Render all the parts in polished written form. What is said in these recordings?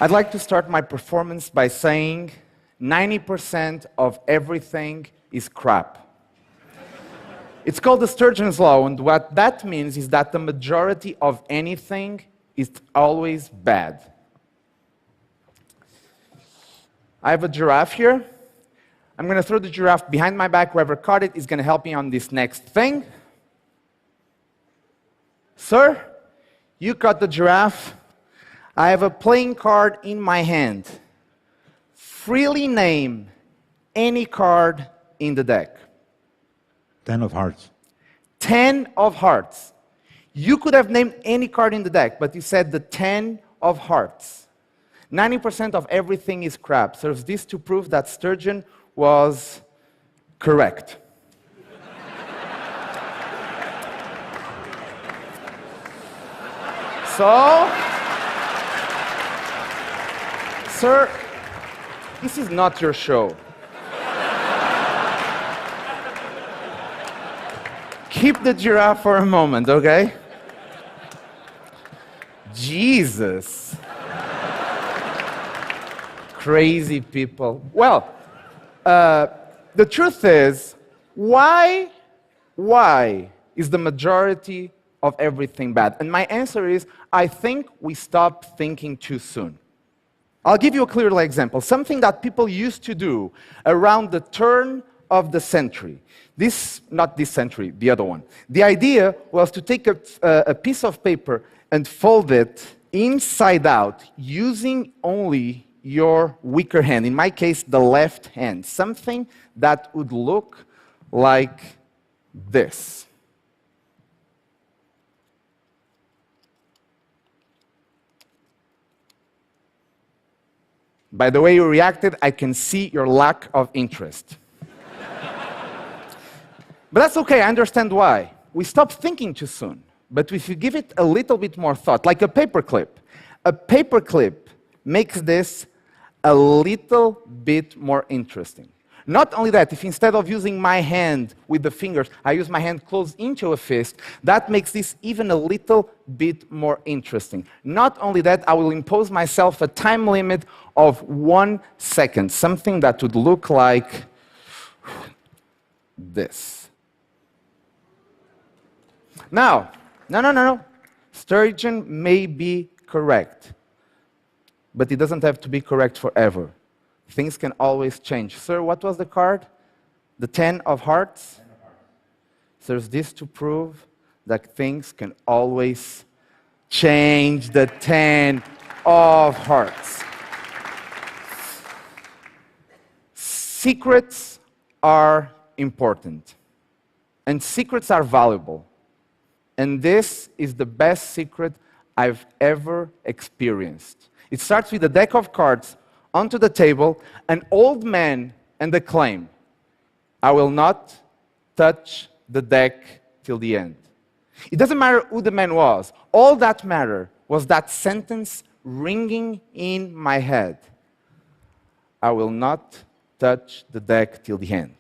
I'd like to start my performance by saying 90% of everything is crap. It's called the Sturgeon's Law, and what that means is that the majority of anything is always bad. I have a giraffe here. I'm going to throw the giraffe behind my back. Whoever caught it is going to help me on this next thing. Sir, you caught the giraffe. I have a playing card in my hand. Freely name any card in the deck. 10 of hearts. 10 of hearts. You could have named any card in the deck, but you said the 10 of hearts. 90% of everything is crap. Serves this to prove that Sturgeon was correct. So, sir, this is not your show. Keep the giraffe for a moment, okay? Jesus. Crazy people. Well, the truth is, why is the majority of everything bad? And my answer is, I think we stopped thinking too soon. I'll give you a clear example. Something that people used to do around the turn of the century. Not this century, the other one. The idea was to take a piece of paper and fold it inside out using only your weaker hand, in my case, the left hand, something that would look like this. By the way you reacted, I can see your lack of interest. But that's okay, I understand why. We stopped thinking too soon. But if you give it a little bit more thought, like a paperclip makes this a little bit more interesting. Not only that, if instead of using my hand with the fingers, I use my hand closed into a fist, that makes this even a little bit more interesting. Not only that, I will impose myself a time limit of 1 second, something that would look like this. Now, no. Sturgeon may be correct, but it doesn't have to be correct forever. Things can always change. Sir, what was the card? The 10 of hearts? 10 of hearts. Serves this to prove that things can always change. The 10 of hearts. Secrets are important, and secrets are valuable. And this is the best secret I've ever experienced. It starts with a deck of cards onto the table, an old man and a claim. I will not touch the deck till the end. It doesn't matter who the man was. All that mattered was that sentence ringing in my head. I will not touch the deck till the end.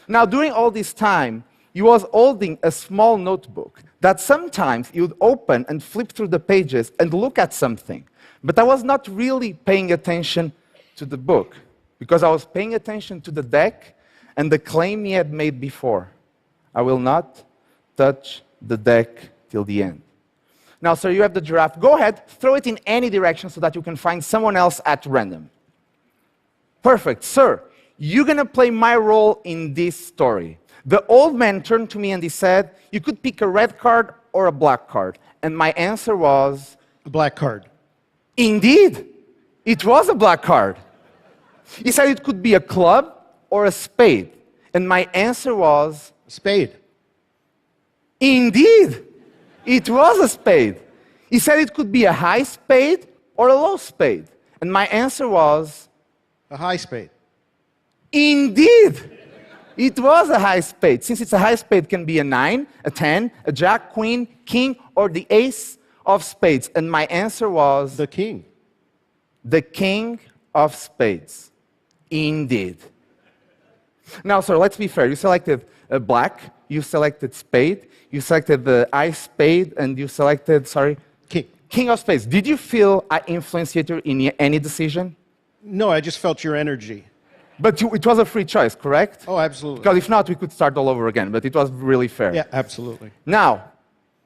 Now, during all this time, he was holding a small notebook that sometimes he would open and flip through the pages and look at something. But I was not really paying attention to the book, because I was paying attention to the deck and the claim he had made before. I will not touch the deck till the end. Now, sir, you have the giraffe. Go ahead, throw it in any direction so that you can find someone else at random. Perfect. Sir, you're going to play my role in this story. The old man turned to me and he said, you could pick a red card or a black card. And my answer was... A black card. Indeed, it was a black card. He said it could be a club or a spade. And my answer was... A spade. Indeed, it was a spade. He said it could be a high spade or a low spade. And my answer was... A high spade. Indeed, it was a high spade. Since it's a high spade, it can be a 9, a 10, a jack, queen, king, or the ace of spades. And my answer was... The king. The king of spades. Indeed. Now, sir, let's be fair. You selected black, you selected spade, you selected the high spade, and you selected, sorry? King. King of Spades, did you feel I influenced you in any decision? No, I just felt your energy. But it was a free choice, correct? Oh, absolutely. Because if not, we could start all over again, but it was really fair. Yeah, absolutely. Now,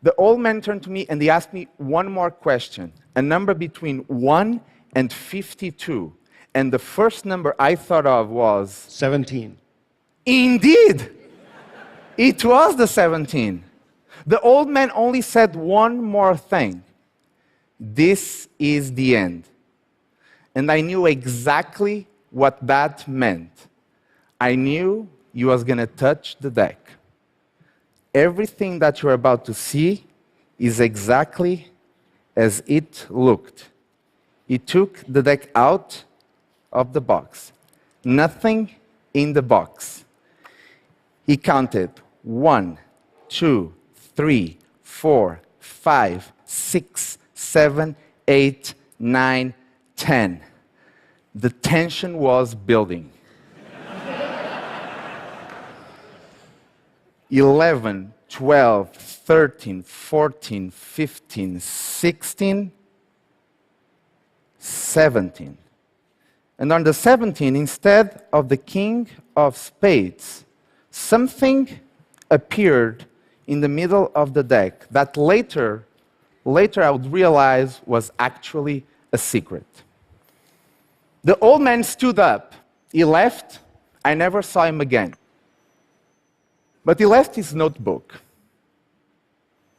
the old man turned to me and he asked me one more question, a number between 1 and 52. And the first number I thought of was... 17. Indeed! It was the 17. The old man only said one more thing. This is the end. And I knew exactly what that meant. I knew you was going to touch the deck. Everything that you're about to see is exactly as it looked. He took the deck out of the box. Nothing in the box. He counted 1, 2, 3, 4, 5, 6, 7, 8, 9, 10. The tension was building. 11, 12, 13, 14, 15, 16, 17. And on the 17, instead of the King of Spades, something appeared in the middle of the deck that later I would realize was actually a secret. The old man stood up. He left. I never saw him again. But he left his notebook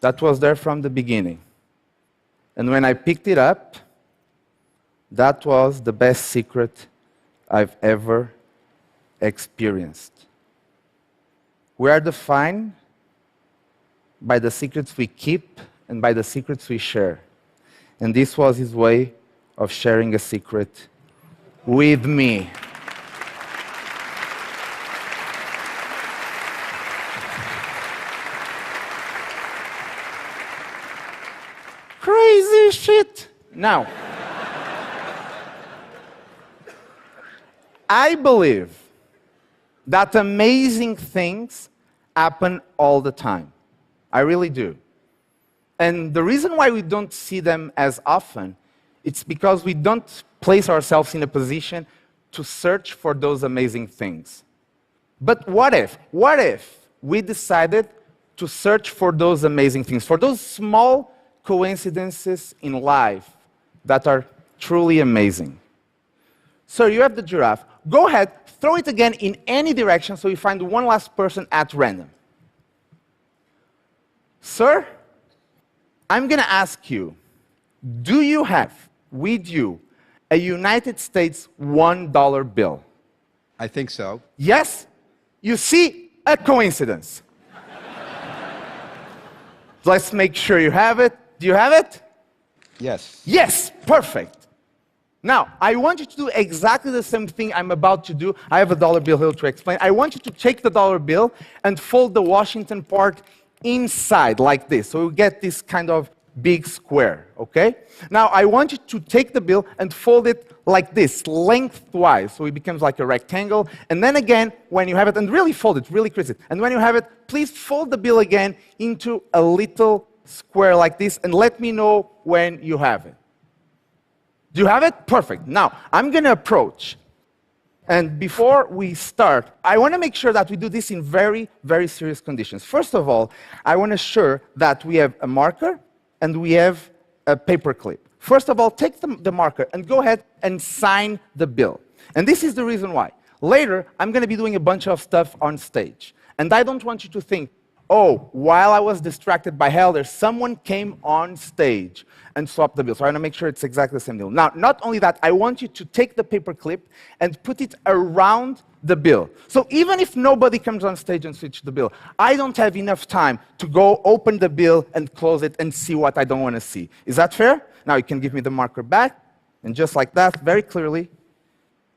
that was there from the beginning. And when I picked it up, that was the best secret I've ever experienced. We are defined by the secrets we keep and by the secrets we share. And this was his way of sharing a secret with me. Crazy shit. Now, I believe that amazing things happen all the time. I really do. And the reason why we don't see them as often, it's because we don't place ourselves in a position to search for those amazing things. But what if we decided to search for those amazing things, for those small coincidences in life that are truly amazing? So you have the giraffe. Go ahead, throw it again in any direction so you find one last person at random. Sir, I'm going to ask you, do you have with you a United States $1 bill? I think so. Yes? You see, a coincidence. Let's make sure you have it. Do you have it? Yes. Yes, perfect. Now, I want you to do exactly the same thing I'm about to do. I have a dollar bill here to explain. I want you to take the dollar bill and fold the Washington part inside, like this. So you get this kind of big square, okay? Now, I want you to take the bill and fold it like this, lengthwise, so it becomes like a rectangle. And then again, when you have it, and really fold it, really crease it. And when you have it, please fold the bill again into a little square like this, and let me know when you have it. Do you have it? Perfect. Now, I'm going to approach. And before we start, I want to make sure that we do this in very, very serious conditions. First of all, I want to ensure that we have a marker and we have a paper clip. First of all, take the marker and go ahead and sign the bill. And this is the reason why. Later, I'm going to be doing a bunch of stuff on stage. And I don't want you to think, oh, while I was distracted by Helder, someone came on stage and swapped the bill. So I want to make sure it's exactly the same deal. Now, not only that, I want you to take the paper clip and put it around the bill. So even if nobody comes on stage and switches the bill, I don't have enough time to go open the bill and close it and see what I don't want to see. Is that fair? Now you can give me the marker back. And just like that, very clearly,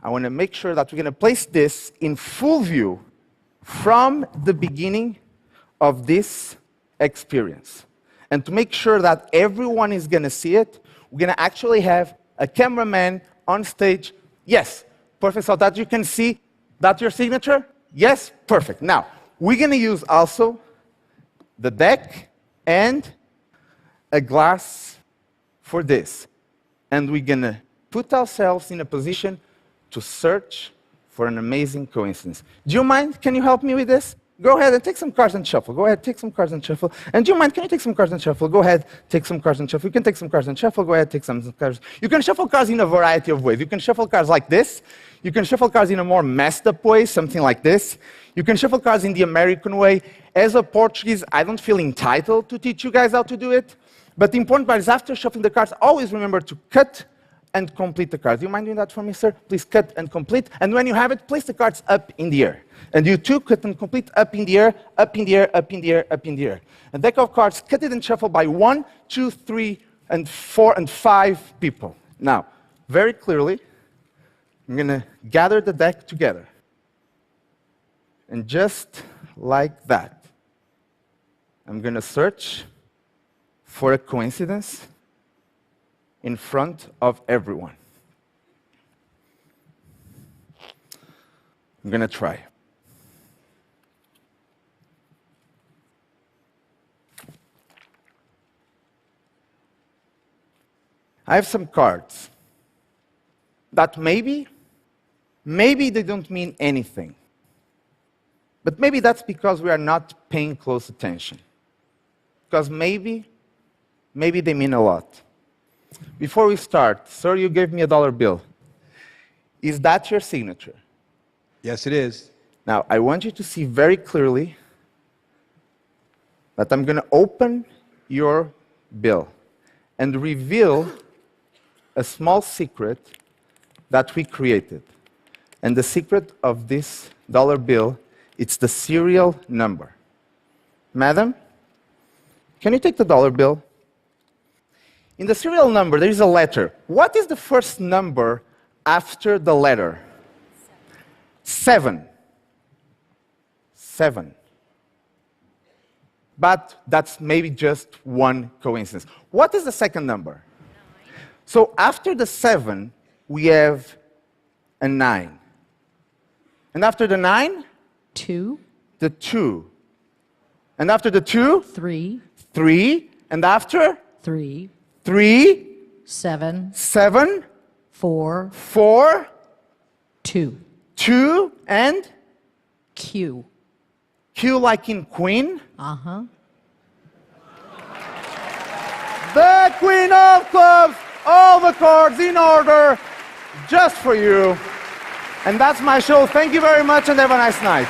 I want to make sure that we're going to place this in full view from the beginning of this experience. And to make sure that everyone is going to see it, we're going to actually have a cameraman on stage. Yes, perfect, so that you can see that your signature? Yes, perfect. Now, we're going to use also the deck and a glass for this. And we're going to put ourselves in a position to search for an amazing coincidence. Do you mind? Can you help me with this? Go ahead and take some cards and shuffle. Go ahead, take some cards and shuffle. And do you mind? Can you take some cards and shuffle? Go ahead, take some cards and shuffle. You can take some cards and shuffle. Go ahead, take some cards. You can shuffle cards in a variety of ways. You can shuffle cards like this. You can shuffle cards in a more messed up way, something like this. You can shuffle cards in the American way. As a Portuguese, I don't feel entitled to teach you guys how to do it. But the important part is after shuffling the cards, always remember to cut and complete the cards. Do you mind doing that for me, sir? Please cut and complete. And when you have it, place the cards up in the air. And you too, cut and complete up in the air, up in the air, up in the air, up in the air. A deck of cards, cut it and shuffle by 1, 2, 3, and 4, and 5 people. Now, very clearly, I'm going to gather the deck together. And just like that, I'm going to search for a coincidence in front of everyone. I'm going to try. I have some cards that maybe they don't mean anything. But maybe that's because we are not paying close attention. Because maybe they mean a lot. Before we start, sir, you gave me a dollar bill. Is that your signature? Yes, it is. Now, I want you to see very clearly that I'm going to open your bill and reveal a small secret that we created. And the secret of this dollar bill, it's the serial number. Madam, can you take the dollar bill? In the serial number, there is a letter. What is the first number after the letter? 7. 7. But that's maybe just one coincidence. What is the second number? 9. So after the 7, we have a 9. And after the 9? 2. The 2. And after the 2? 3. 3. And after? 3. 3. 7. 7. 4. 4. 2. 2. And? Q. Q like in queen? Uh-huh. The Queen of Clubs, all the cards in order, just for you. And that's my show. Thank you very much and have a nice night.